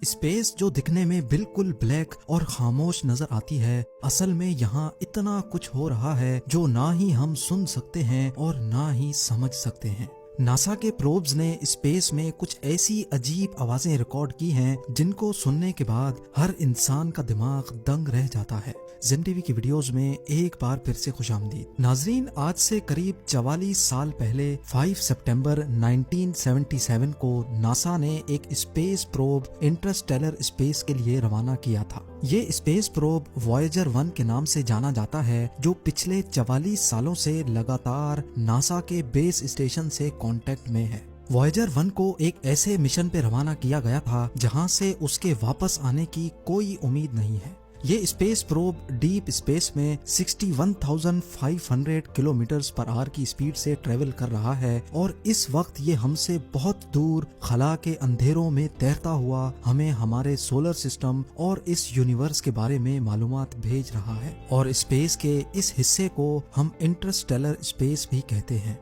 Space जो दिखने में बिल्कुल ब्लैक और खामोश नजर आती है, असल में यहाँ इतना कुछ हो रहा है जो ना ही हम सुन सकते हैं और ना ही समझ सकते हैं। नासा के प्रोब्स ने स्पेस में कुछ ऐसी अजीब आवाजें रिकॉर्ड की हैं जिनको सुनने के बाद हर इंसान का दिमाग दंग रह जाता है। जिम टीवी की वीडियोस में एक बार फिर से खुशामदीद। नाजरीन, आज से करीब 44 साल पहले 5 सितंबर 1977 को नासा ने एक स्पेस प्रोब इंटरस्टेलर स्पेस के लिए रवाना किया था। ये स्पेस प्रोब वॉयेजर 1 के नाम से जाना जाता है, जो पिछले 44 सालों से लगातार नासा के बेस स्टेशन से कांटेक्ट में है। वॉयेजर 1 को एक ऐसे मिशन पे रवाना किया गया था जहां से उसके वापस आने की कोई उम्मीद नहीं है। ये स्पेस प्रोब डीप स्पेस में 61,500 किलोमीटर पर आवर की स्पीड से ट्रेवल कर रहा है और इस वक्त ये हमसे बहुत दूर खला के अंधेरों में तैरता हुआ हमें हमारे सोलर सिस्टम और इस यूनिवर्स के बारे में मालूमात भेज रहा है। और स्पेस के इस हिस्से को हम इंटरस्टेलर स्पेस भी कहते हैं।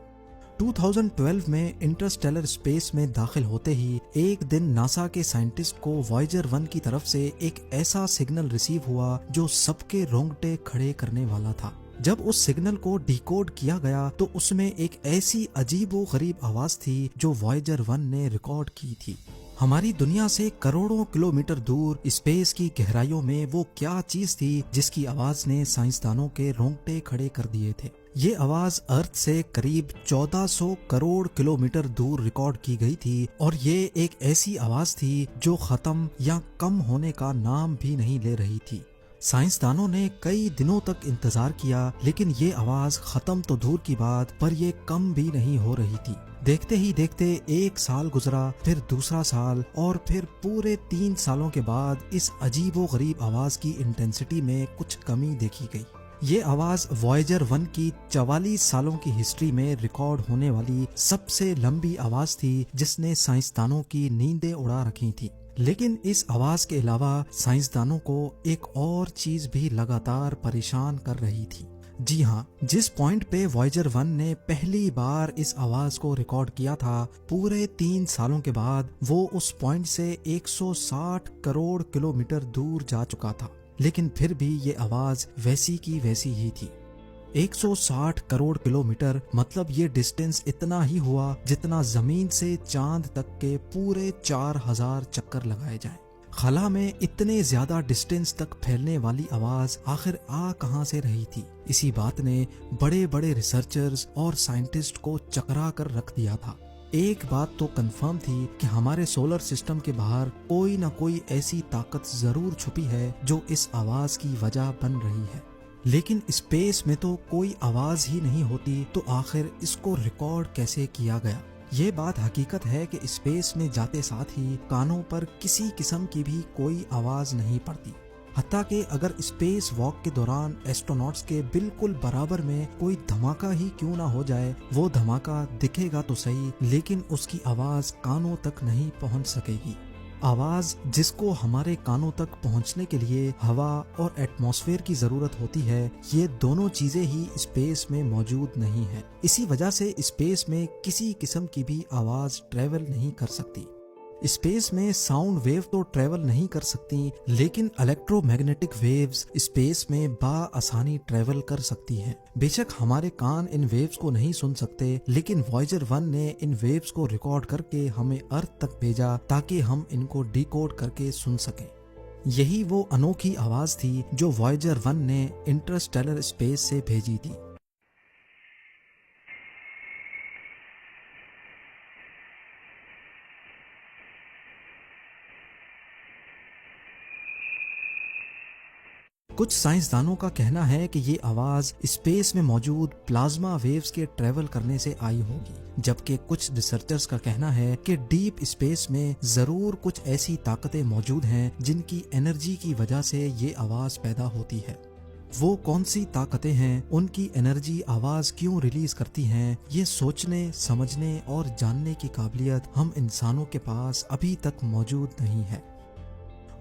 2012 में इंटरस्टेलर स्पेस में दाखिल होते ही एक दिन नासा के साइंटिस्ट को वॉयेजर 1 की तरफ से एक ऐसा सिग्नल रिसीव हुआ जो सबके रोंगटे खड़े करने वाला था। जब उस सिग्नल को डिकोड किया गया तो उसमें एक ऐसी अजीबोगरीब आवाज थी जो वॉयेजर 1 ने रिकॉर्ड की थी। हमारी दुनिया से करोड़ों किलोमीटर दूर स्पेस की गहराइयों में वो क्या चीज थी जिसकी आवाज ने साइंसदानों के रोंगटे खड़े कर दिए थे। ये आवाज अर्थ से करीब 1400 करोड़ किलोमीटर दूर रिकॉर्ड की गई थी और ये एक ऐसी आवाज थी जो खत्म या कम होने का नाम भी नहीं ले रही थी। साइंसदानों ने कई दिनों तक इंतजार किया, लेकिन ये आवाज खत्म तो दूर की बात पर ये कम भी नहीं हो रही थी। देखते ही देखते एक साल गुजरा, फिर दूसरा साल और फिर पूरे 3 सालों के बाद इस अजीबोगरीब आवाज की इंटेंसिटी में कुछ कमी देखी गई। ये आवाज वॉयेजर 1 की 44 सालों की हिस्ट्री में रिकॉर्ड होने वाली सबसे लंबी आवाज थी जिसने साइंसदानों की नींदें उड़ा रखी थी। लेकिन इस आवाज के अलावा साइंसदानों को एक और चीज भी लगातार परेशान कर रही थी। जी हाँ, जिस पॉइंट पे वॉयेजर 1 ने पहली बार इस आवाज को रिकॉर्ड किया था, पूरे 3 सालों के बाद वो उस पॉइंट से 160 करोड़ किलोमीटर दूर जा चुका था। लेकिन फिर भी ये आवाज वैसी की वैसी ही थी। 160 करोड़ किलोमीटर मतलब ये डिस्टेंस इतना ही हुआ जितना जमीन से चांद तक के पूरे 4000 चक्कर लगाए जाएं। खला में इतने ज्यादा डिस्टेंस तक फैलने वाली आवाज आखिर आ कहां से रही थी? इसी बात ने बड़े बड़े रिसर्चर्स और साइंटिस्ट को चकरा कर रख दिया था। एक बात तो कंफर्म थी कि हमारे सोलर सिस्टम के बाहर कोई ना कोई ऐसी ताकत जरूर छुपी है जो इस आवाज की वजह बन रही है। लेकिन स्पेस में तो कोई आवाज ही नहीं होती, तो आखिर इसको रिकॉर्ड कैसे किया गया? ये बात हकीकत है कि स्पेस में जाते साथ ही कानों पर किसी किस्म की भी कोई आवाज नहीं पड़ती। हत्ता कि अगर स्पेस वॉक के दौरान एस्ट्रोनॉट्स के बिल्कुल बराबर में कोई धमाका ही क्यों ना हो जाए, वो धमाका दिखेगा तो सही, लेकिन उसकी आवाज कानों तक नहीं पहुंच सकेगी। आवाज जिसको हमारे कानों तक पहुंचने के लिए हवा और एटमॉस्फेयर की जरूरत होती है, ये दोनों चीजें ही स्पेस में मौजूद नहीं है। इसी वजह से स्पेस में किसी किस्म की भी आवाज ट्रेवल नहीं कर सकती। स्पेस में साउंड वेव तो ट्रेवल नहीं कर सकती, लेकिन इलेक्ट्रोमैग्नेटिक वेव्स स्पेस में आसानी ट्रेवल कर सकती हैं। बेशक हमारे कान इन वेव्स को नहीं सुन सकते, लेकिन वॉयेजर 1 ने इन वेव्स को रिकॉर्ड करके हमें अर्थ तक भेजा ताकि हम इनको डिकोड करके सुन सकें। यही वो अनोखी आवाज थी जो वॉयेजर 1 ने इंटरस्टेलर स्पेस से भेजी थी। कुछ साइंसदानों का कहना है कि ये आवाज स्पेस में मौजूद प्लाज्मा वेव्स के ट्रेवल करने से आई होगी, जबकि कुछ रिसर्चर्स का कहना है कि डीप स्पेस में जरूर कुछ ऐसी ताकतें मौजूद हैं जिनकी एनर्जी की वजह से ये आवाज पैदा होती है। वो कौन सी ताकतें हैं, उनकी एनर्जी आवाज क्यों रिलीज करती हैं, ये सोचने, समझने और जानने की काबिलियत हम इंसानों के पास अभी तक मौजूद नहीं है।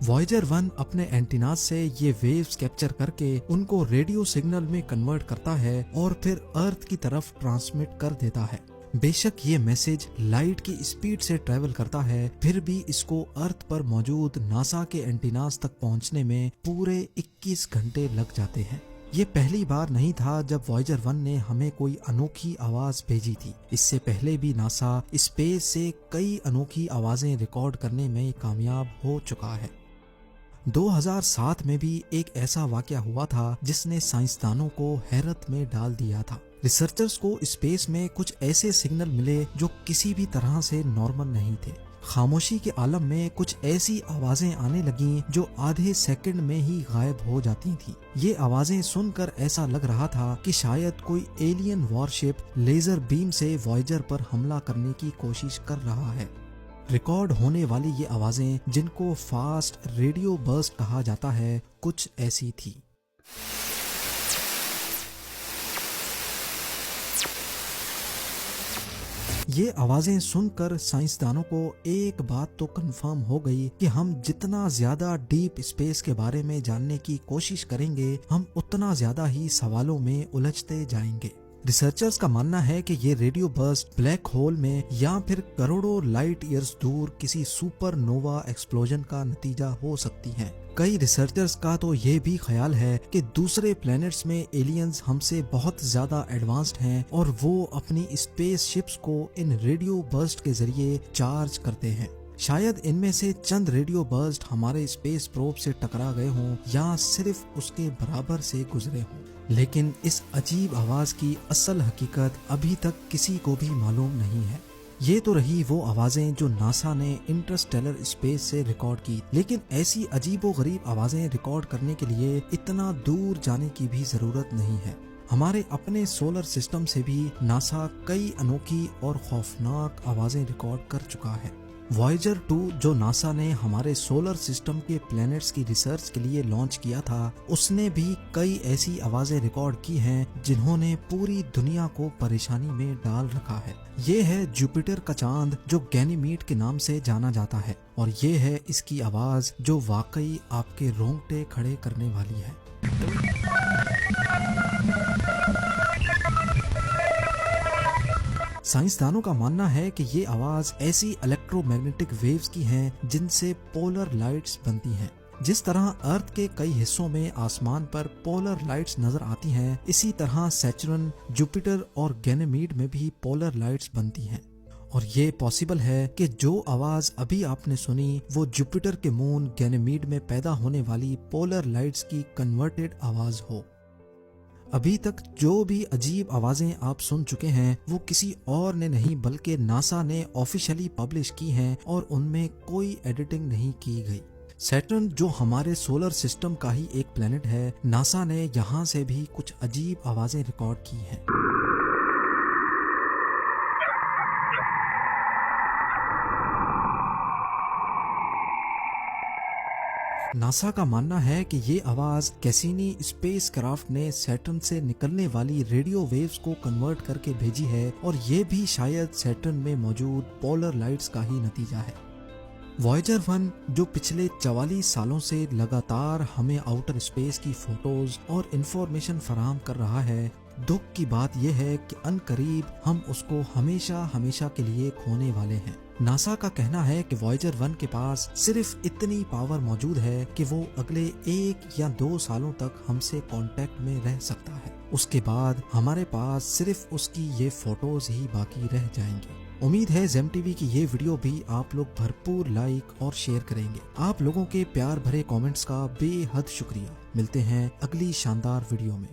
वॉयेजर 1 अपने एंटीनास से ये वेव्स कैप्चर करके उनको रेडियो सिग्नल में कन्वर्ट करता है और फिर अर्थ की तरफ ट्रांसमिट कर देता है। बेशक ये मैसेज लाइट की स्पीड से ट्रेवल करता है, फिर भी इसको अर्थ पर मौजूद नासा के एंटीनास तक पहुंचने में पूरे 21 घंटे लग जाते हैं। ये पहली बार नहीं था जब वॉयेजर 1 ने हमें कोई अनोखी आवाज भेजी थी। इससे पहले भी नासा स्पेस से कई अनोखी आवाजें रिकॉर्ड करने में कामयाब हो चुका है। 2007 में भी एक ऐसा वाकया हुआ था जिसने साइंसदानों को हैरत में डाल दिया था। रिसर्चर्स को स्पेस में कुछ ऐसे सिग्नल मिले जो किसी भी तरह से नॉर्मल नहीं थे। खामोशी के आलम में कुछ ऐसी आवाजें आने लगीं जो आधे सेकंड में ही गायब हो जाती थीं। ये आवाजें सुनकर ऐसा लग रहा था कि शायद कोई एलियन वॉरशिप लेजर बीम से वॉयेजर पर हमला करने की कोशिश कर रहा है। रिकॉर्ड होने वाली ये आवाजें, जिनको फास्ट रेडियो बर्स्ट कहा जाता है, कुछ ऐसी थी। ये आवाजें सुनकर साइंसदानों को एक बात तो कंफर्म हो गई कि हम जितना ज्यादा डीप स्पेस के बारे में जानने की कोशिश करेंगे, हम उतना ज्यादा ही सवालों में उलझते जाएंगे। रिसर्चर्स का मानना है कि ये रेडियो बर्स्ट ब्लैक होल में या फिर करोड़ों लाइट ईयर्स दूर किसी सुपरनोवा एक्सप्लोजन का नतीजा हो सकती हैं। कई रिसर्चर्स का तो ये भी ख्याल है कि दूसरे प्लैनेट्स में एलियंस हमसे बहुत ज्यादा एडवांस्ड हैं और वो अपनी स्पेस शिप्स को इन रेडियो बर्स्ट के जरिए चार्ज करते हैं। शायद इनमें से चंद रेडियो बर्स्ट हमारे स्पेस प्रोब से टकरा गए हों या सिर्फ उसके बराबर से गुजरे हों, लेकिन इस अजीब आवाज की असल हकीकत अभी तक किसी को भी मालूम नहीं है। ये तो रही वो आवाजें जो नासा ने इंटरस्टेलर स्पेस से रिकॉर्ड की, लेकिन ऐसी अजीबोगरीब आवाजें रिकॉर्ड करने के लिए इतना दूर जाने की भी जरूरत नहीं है। हमारे अपने सोलर सिस्टम से भी नासा कई अनोखी और खौफनाक आवाजें रिकॉर्ड कर चुका है। वॉयेजर 2 जो नासा ने हमारे सोलर सिस्टम के प्लैनेट्स की रिसर्च के लिए लॉन्च किया था, उसने भी कई ऐसी आवाजें रिकॉर्ड की हैं जिन्होंने पूरी दुनिया को परेशानी में डाल रखा है। ये है जुपिटर का चांद जो गैनीमीड के नाम से जाना जाता है, और ये है इसकी आवाज जो वाकई आपके रोंगटे खड़े करने वाली है। साइंसदानों का मानना है कि ये आवाज ऐसी इलेक्ट्रोमैग्नेटिक वेव्स की हैं जिनसे पोलर लाइट्स बनती हैं। जिस तरह अर्थ के कई हिस्सों में आसमान पर पोलर लाइट्स नजर आती हैं, इसी तरह सैटर्न, जुपिटर और गैनीमीड में भी पोलर लाइट्स बनती हैं। और ये पॉसिबल है कि जो आवाज अभी आपने सुनी वो जुपिटर के मून गैनीमीड में पैदा होने वाली पोलर लाइट्स की कन्वर्टेड आवाज हो। अभी तक जो भी अजीब आवाजें आप सुन चुके हैं वो किसी और ने नहीं बल्कि नासा ने ऑफिशियली पब्लिश की हैं और उनमें कोई एडिटिंग नहीं की गई। सैटर्न जो हमारे सोलर सिस्टम का ही एक प्लेनेट है, नासा ने यहाँ से भी कुछ अजीब आवाजें रिकॉर्ड की हैं। नासा का मानना है कि ये आवाज कैसिनी स्पेसक्राफ्ट ने सैटर्न से निकलने वाली रेडियो वेव्स को कन्वर्ट करके भेजी है, और ये भी शायद सैटर्न में मौजूद पोलर लाइट्स का ही नतीजा है। वॉयेजर 1 जो पिछले 44 सालों से लगातार हमें आउटर स्पेस की फोटोज और इंफॉर्मेशन फराहम कर रहा है, दुख की बात यह है कि अनकरीब हम उसको हमेशा हमेशा के लिए खोने वाले हैं। नासा का कहना है कि वॉयेजर 1 के पास सिर्फ इतनी पावर मौजूद है कि वो अगले 1 या 2 सालों तक हमसे कांटेक्ट में रह सकता है। उसके बाद हमारे पास सिर्फ उसकी ये फोटोज ही बाकी रह जाएंगी। उम्मीद है जेम टीवी की ये वीडियो भी आप लोग भरपूर लाइक और शेयर करेंगे। आप लोगों के प्यार भरे कमेंट्स का बेहद शुक्रिया। मिलते हैं अगली शानदार वीडियो में।